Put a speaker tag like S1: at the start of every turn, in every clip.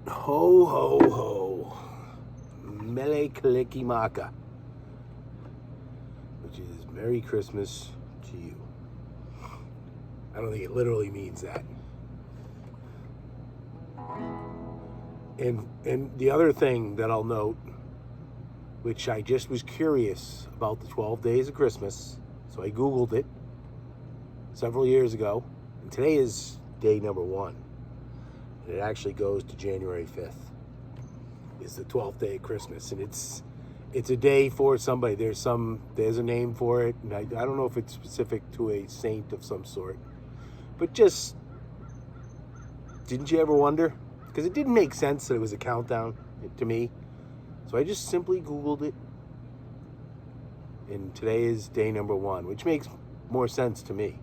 S1: Ho, ho, ho. Mele Kalikimaka, which is Merry Christmas to you. I don't think it literally means that. And the other thing that I'll note, which I just was curious about the 12 days of Christmas, so I Googled it several years ago, and today is day number 1. And it actually goes to January 5th. It's the 12th day of Christmas, and it's a day for somebody. There's a name for it, and I don't know if it's specific to a saint of some sort, but just, didn't you ever wonder? Because it didn't make sense that it was a countdown to me, so I just simply Googled it, and today is day number 1, which makes more sense to me.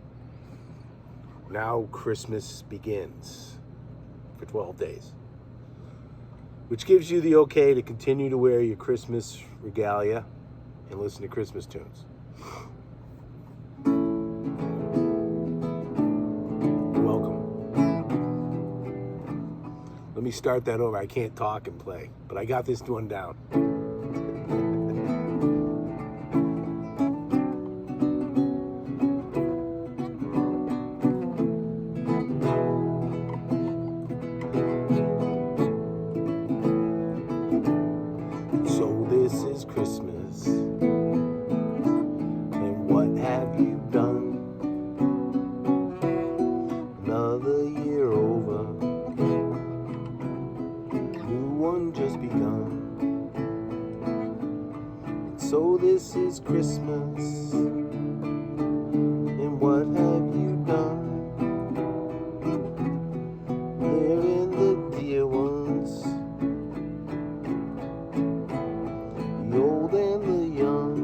S1: Now Christmas begins for 12 days. Which gives you the okay to continue to wear your Christmas regalia and listen to Christmas tunes. You're welcome. Let me start that over. I can't talk and play, but I got this one down. So this is Christmas, and what have you done? Another year over, new one just begun. And so this is Christmas, and what have you done? There in the dear ones, the old and the young.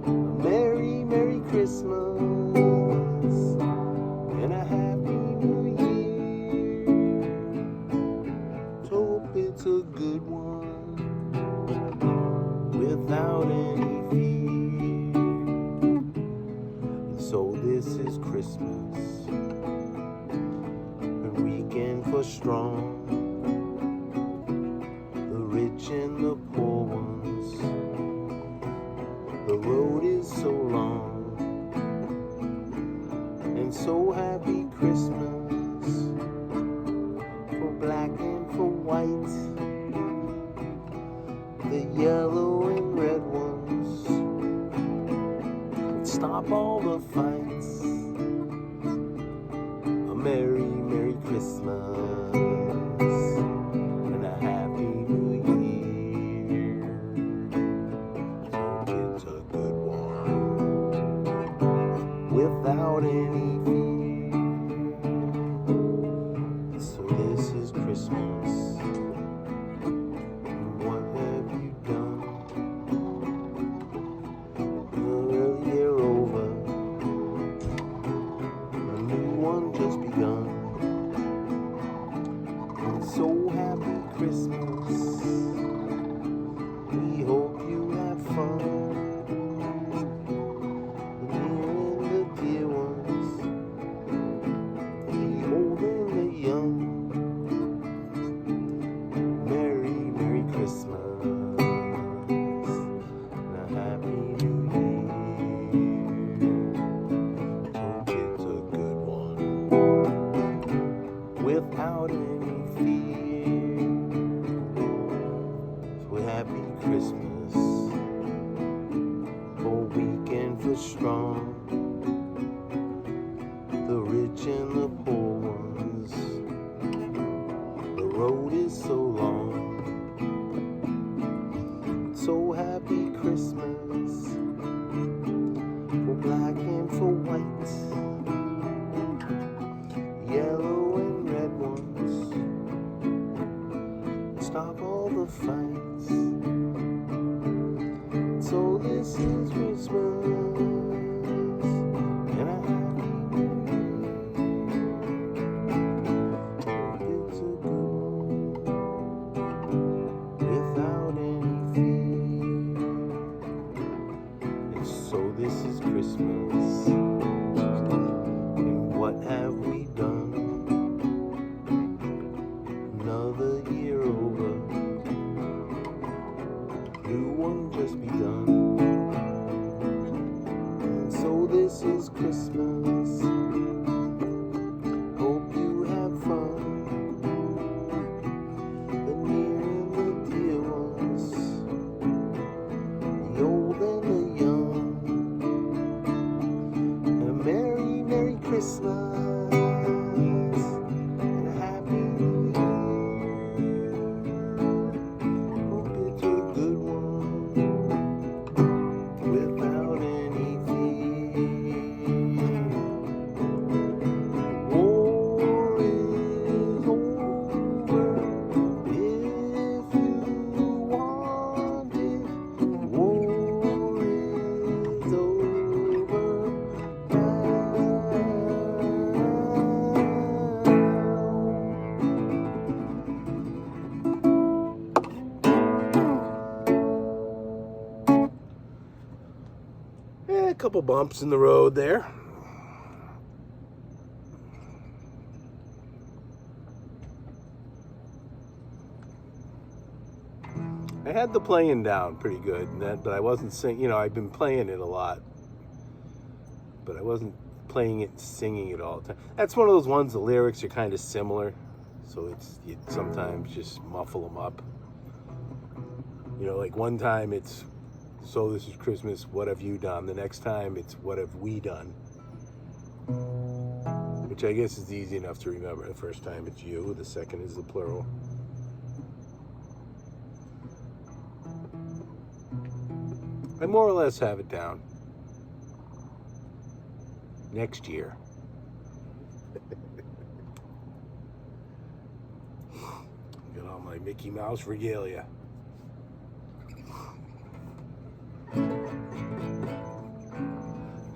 S1: A merry, merry Christmas and a happy new year. Hope it's a good one without any fear. And so this is Christmas, a weekend for strong, rich and the poor ones. The road is so long, and so happy Christmas for black and for white, the yellow and red ones. Stop all the fights. A merry, merry Christmas and a happy new year. So it's a good one without any fear. So this is Christmas, and what have you done? Another year over, a new one just begun. So happy Christmas, we hope you have fun. The near and the dear ones, the old and the young. Merry, Merry Christmas and a happy new year. Hope it's a good one without any fear. So happy Christmas, for weekend for strong, the rich and the poor ones. The road is so long. So happy Christmas, for black and for white, yellow and red ones. Stop all the fights. So this is Christmas and a happy new year. Hope it's a good one without any fear. And so this is Christmas, and what have we done? couple bumps in the road there. I had the playing down pretty good, but I wasn't singing. You know, I've been playing it a lot, but I wasn't playing it and singing it all the time. That's one of those ones, the lyrics are kind of similar, so you sometimes just muffle them up. You know, like one time it's, so this is Christmas, what have you done? The next time it's, what have we done? Which I guess is easy enough to remember. The first time it's you, the second is the plural. I more or less have it down. Next year. Got all my Mickey Mouse regalia.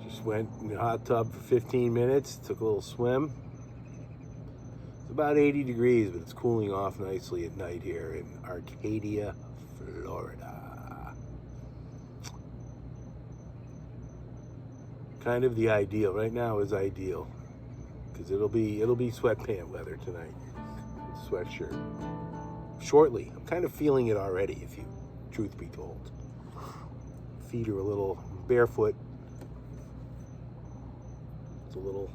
S1: Just went in the hot tub for 15 minutes, took a little swim. It's about 80 degrees, but it's cooling off nicely at night here in Arcadia, Florida. Kind of the ideal. Right now is ideal because it'll be sweatpant weather tonight. Sweatshirt. Shortly. I'm kind of feeling it already, if you, truth be told. Feet are a little barefoot. It's a little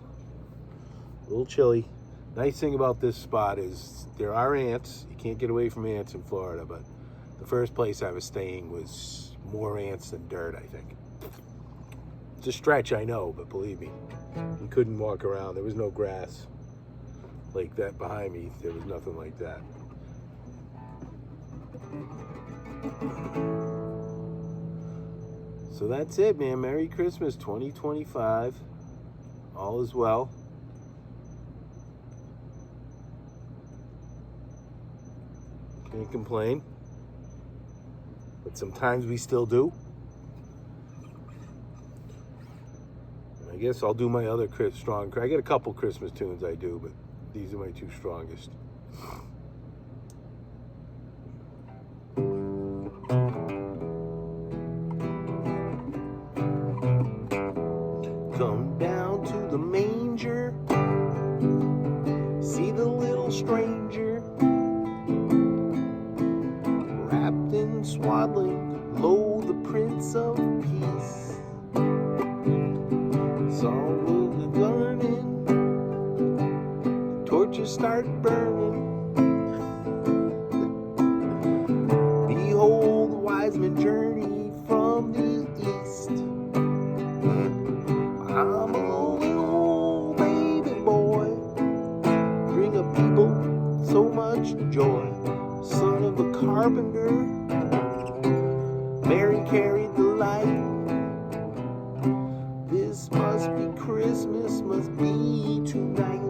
S1: chilly. Nice thing about this spot is there are ants. You can't get away from ants in Florida, but the first place I was staying was more ants than dirt, I think. It's a stretch, I know, but believe me, you couldn't walk around. There was no grass like that behind me. There was nothing like that. So that's it, man. Merry Christmas 2025. All is well. Can't complain. But sometimes we still do. I guess I'll do my other strong. I get a couple Christmas tunes I do, but these are my two strongest. Come down to the manger, see the little stranger, wrapped in swaddling, lo, the Prince of Peace. Song was learning, torches start burning. Behold, the wise men journey from the east. I'm a little baby boy, bring a people so much joy. Son of a carpenter, Mary carried the light. This must be Christmas, must be tonight.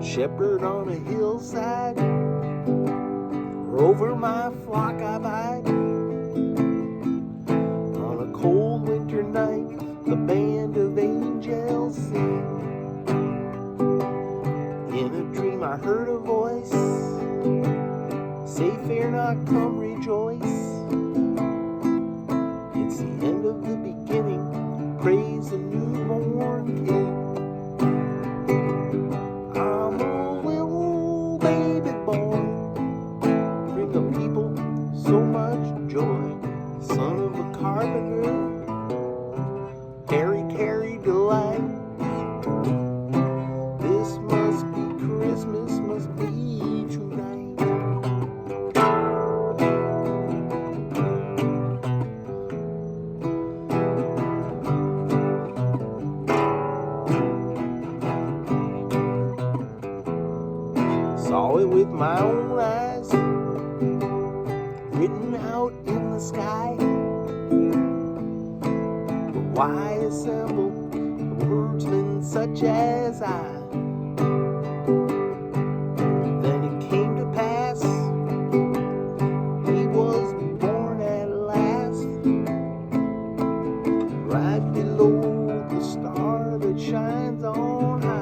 S1: Shepherd on a hillside, over my flock I bide. On a cold winter night, the band of angels sing. In a dream I heard a voice say, fear not, come rejoice. It's the end of the beginning, praise the newborn King. I'm a little baby boy, bring the people so much joy. Son of a carpenter, Harry carried delight. This must be Christmas, must be tonight. Saw it with my own eyes, written out in the sky. But why assemble wordsmen such as I? Then it came to pass, he was born at last, right below the star that shines on high.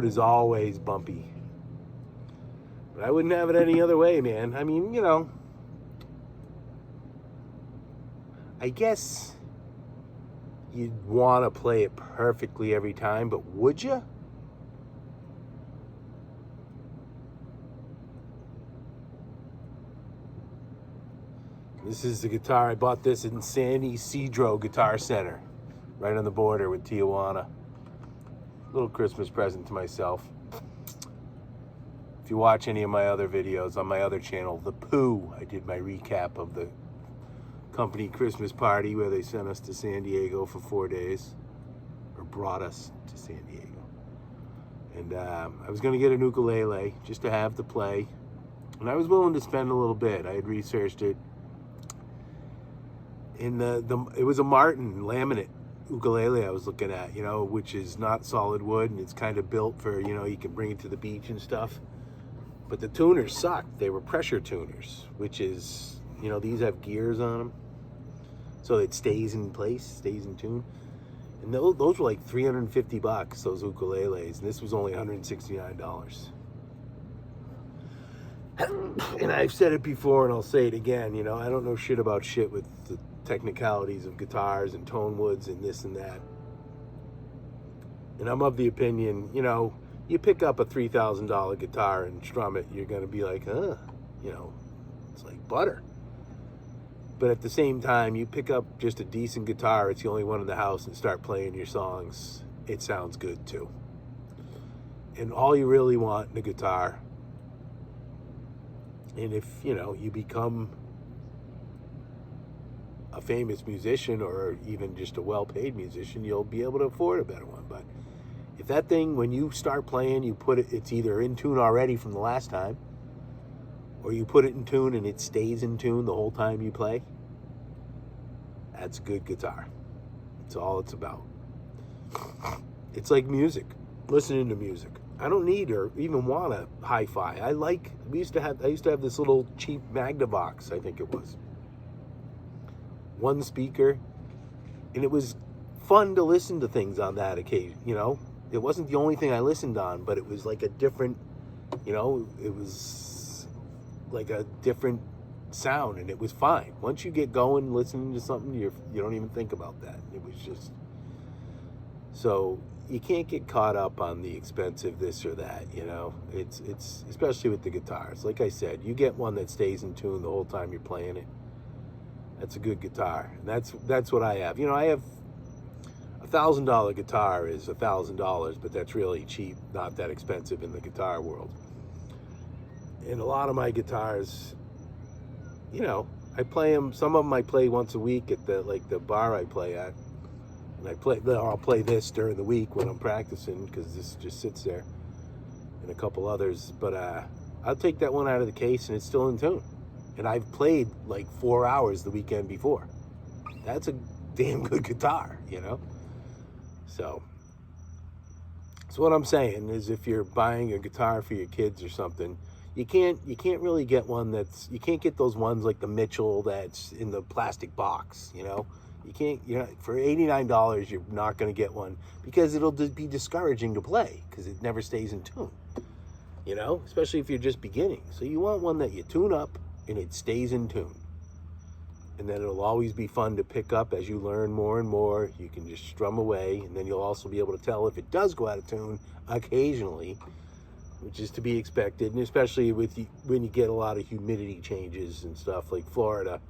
S1: road is always bumpy. But I wouldn't have it any other way, man. I mean, I guess you'd want to play it perfectly every time, but would you? This is the guitar. I bought this in San Isidro Guitar Center, right on the border with Tijuana. Little Christmas present to myself. If you watch any of my other videos on my other channel, The Pooh, I did my recap of the company Christmas party where they sent us to San Diego for 4 days, or brought us to San Diego. And I was going to get an ukulele just to have to play, and I was willing to spend a little bit. I had researched it. And it was a Martin laminate ukulele I was looking at, which is not solid wood, and it's kind of built for, you can bring it to the beach and stuff. But the tuners sucked. They were pressure tuners, which is, these have gears on them, so it stays in place, stays in tune. And those were like $350, those ukuleles, and this was only $169. And I've said it before, and I'll say it again, I don't know shit about shit with the technicalities of guitars and tone woods and this and that. And I'm of the opinion, you pick up a $3,000 guitar and strum it, you're going to be like, it's like butter. But at the same time, you pick up just a decent guitar, it's the only one in the house, and start playing your songs, it sounds good too. And all you really want in a guitar, and if, you become a famous musician or even just a well-paid musician, you'll be able to afford a better one. But if that thing, when you start playing, you put it, it's either in tune already from the last time, or you put it in tune and it stays in tune the whole time you play, that's a good guitar. That's all it's about. It's like music, listening to music. I don't need or even want a hi-fi. I used to have this little cheap Magnavox, I think it was. One speaker, and it was fun to listen to things on that occasion. It wasn't the only thing I listened on, but it was like a different, it was like a different sound, and it was fine. Once you get going listening to something, you don't even think about that. It was just, so you can't get caught up on the expensive this or that. It's especially with the guitars. Like I said, you get one that stays in tune the whole time you're playing it. That's a good guitar. And that's what I have. I have $1,000 guitar is $1,000, but that's really cheap, not that expensive in the guitar world. And a lot of my guitars, I play them. Some of them I play once a week at the bar I play at, and I'll play this during the week when I'm practicing, because this just sits there, and a couple others. But I'll take that one out of the case and it's still in tune. And I've played like 4 hours the weekend before. That's a damn good guitar, So what I'm saying is, if you're buying a guitar for your kids or something, you can't really get one you can't get those ones like the Mitchell that's in the plastic box, You can't, for $89, you're not going to get one, because it'll be discouraging to play, because it never stays in tune, especially if you're just beginning. So you want one that you tune up and it stays in tune. And then it'll always be fun to pick up as you learn more and more. You can just strum away, and then you'll also be able to tell if it does go out of tune occasionally, which is to be expected, and especially when you get a lot of humidity changes and stuff, like Florida.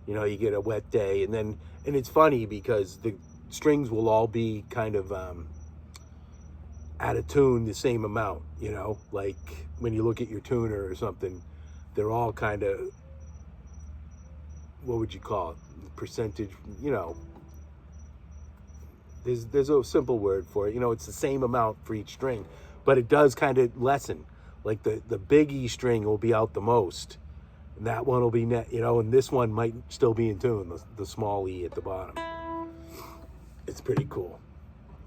S1: You get a wet day, and it's funny because the strings will all be kind of out of tune the same amount, like when you look at your tuner or something, they're all kind of, what would you call it, percentage, there's a simple word for it, it's the same amount for each string, but it does kind of lessen. Like the big E string will be out the most, and that one will be net, and this one might still be in tune, the small E at the bottom. It's pretty cool.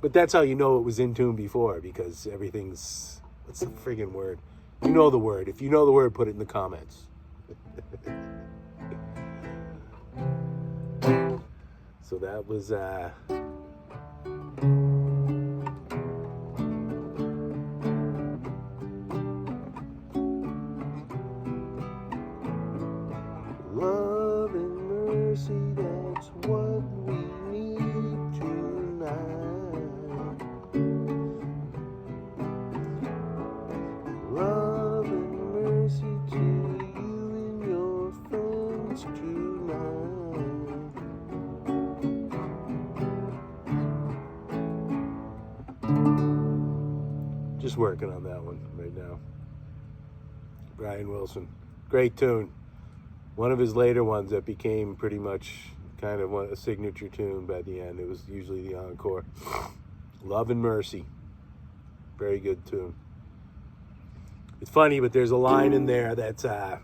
S1: But that's how you know it was in tune before, because everything's, what's the friggin' word? You know the word. If you know the word, put it in the comments. So that was what we need tonight. Love and mercy to you and your friends tonight. Just working on that one right now. Brian Wilson. Great tune. One of his later ones that became pretty much kind of a signature tune by the end. It was usually the encore. Love and Mercy. Very good tune. It's funny, but there's a line in there that's, I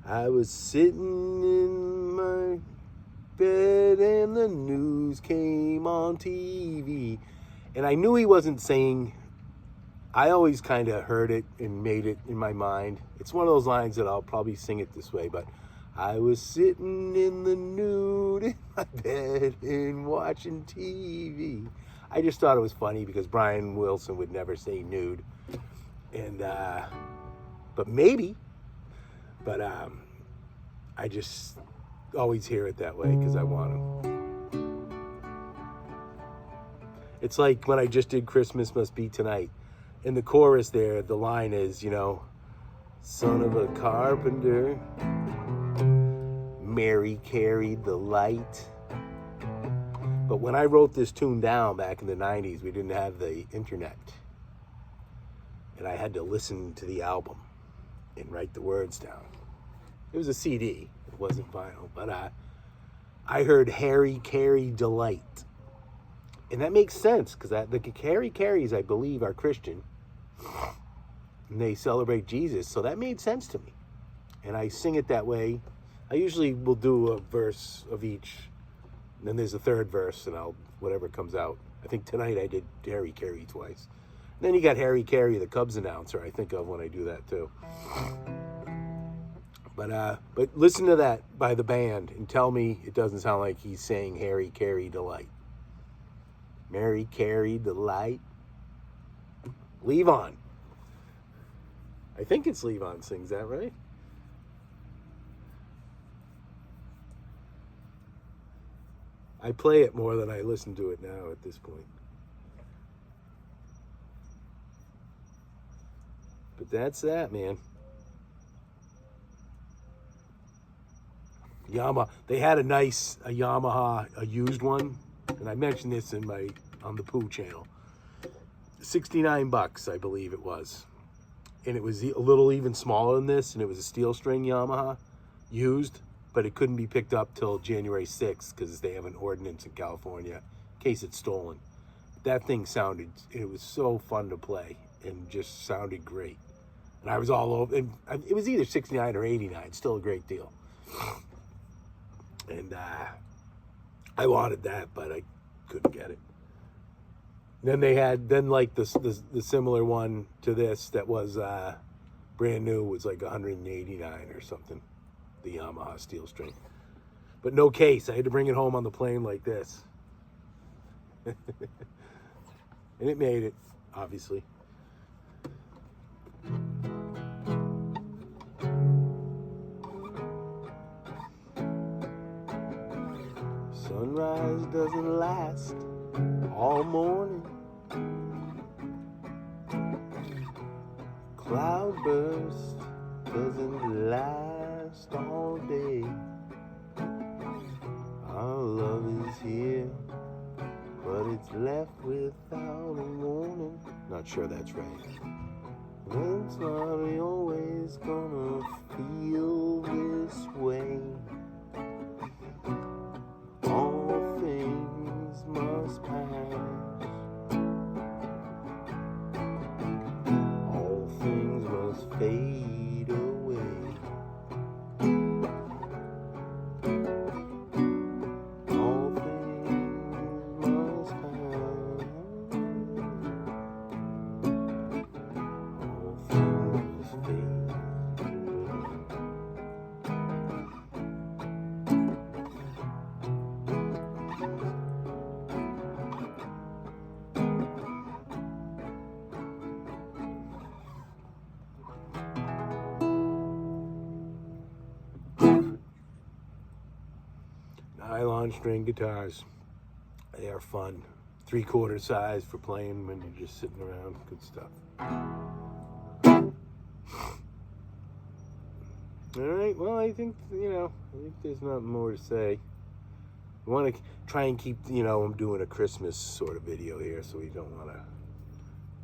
S1: was sitting in my bed and the news came on TV. And I knew he wasn't saying, I always kind of heard it and made it in my mind. It's one of those lines that I'll probably sing it this way, but I was sitting in the nude in my bed and watching TV. I just thought it was funny because Brian Wilson would never say nude. And, but maybe, but I just always hear it that way because I want to. It's like when I just did Christmas Must Be Tonight. In the chorus there, the line is, you know, son of a carpenter, Mary carried the light. But when I wrote this tune down back in the 90s, we didn't have the internet. And I had to listen to the album and write the words down. It was a CD. It wasn't vinyl. But I heard Harry Carey Delight. And that makes sense because the Carries, I believe, are Christian. And they celebrate Jesus. So that made sense to me. And I sing it that way. I usually will do a verse of each. And then there's a third verse and whatever comes out. I think tonight I did Harry Carey twice. And then you got Harry Carey, the Cubs announcer, I think of when I do that too. But listen to that by the band and tell me it doesn't sound like he's saying Harry Carey Delight. Mary carried the light. Levon. I think it's Levon sings that, right? I play it more than I listen to it now at this point. But that's that, man. They had a Yamaha, a used one. And I mentioned this on the Pooh channel. $69, I believe it was. And it was a little even smaller than this, and it was a steel string Yamaha, used, but it couldn't be picked up till January 6th because they have an ordinance in California in case it's stolen. That thing it was so fun to play and just sounded great. And I was all over, and it was either 69 or 89, still a great deal. And I wanted that, but I couldn't get it. Then they had, like the similar one to this that was brand new was like 189 or something, the Yamaha steel string. But no case. I had to bring it home on the plane like this. And it made it, obviously. Sunrise doesn't last all morning. Cloudburst doesn't last all day. Our love is here, but it's left without a warning. Not sure that's right. It's not always gonna feel this way. All things must pass. All things must fade away. All things must pass. All things must fade away. Nylon string guitars. They are fun. 3/4 size for playing when you're just sitting around. Good stuff. Alright, well, I think there's not more to say. I want to try and keep, I'm doing a Christmas sort of video here, so we don't want to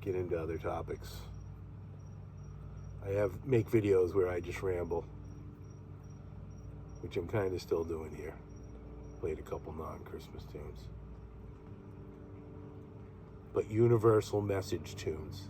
S1: get into other topics. I make videos where I just ramble, which I'm kind of still doing here. Played a couple non-Christmas tunes. But universal message tunes.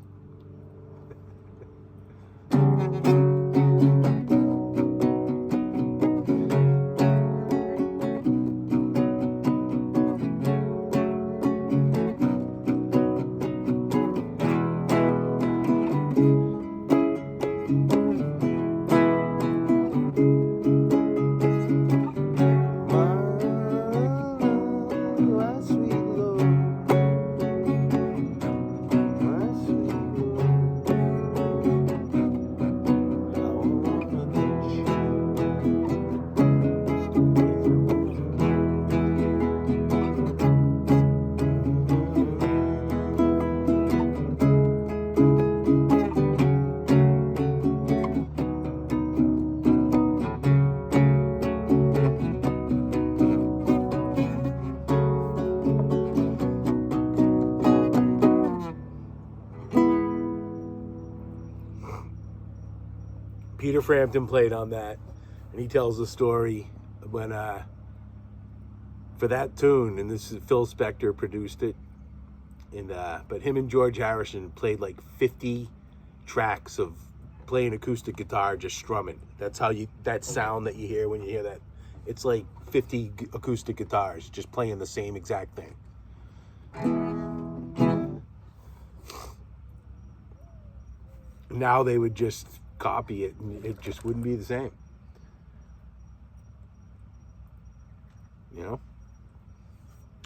S1: Peter Frampton played on that, and he tells the story when for that tune, and this is Phil Spector produced it, and but him and George Harrison played like 50 tracks of playing acoustic guitar, just strumming. That's how that sound that you hear when you hear that. It's like 50 acoustic guitars just playing the same exact thing. Now they would just copy it, and it just wouldn't be the same. And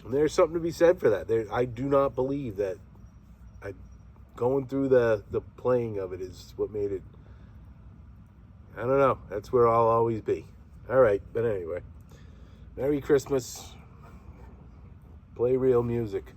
S1: there's something to be said for that. I do not believe that going through the playing of it is what made it. I don't know. That's where I'll always be. All right, but anyway, Merry Christmas. Play real music.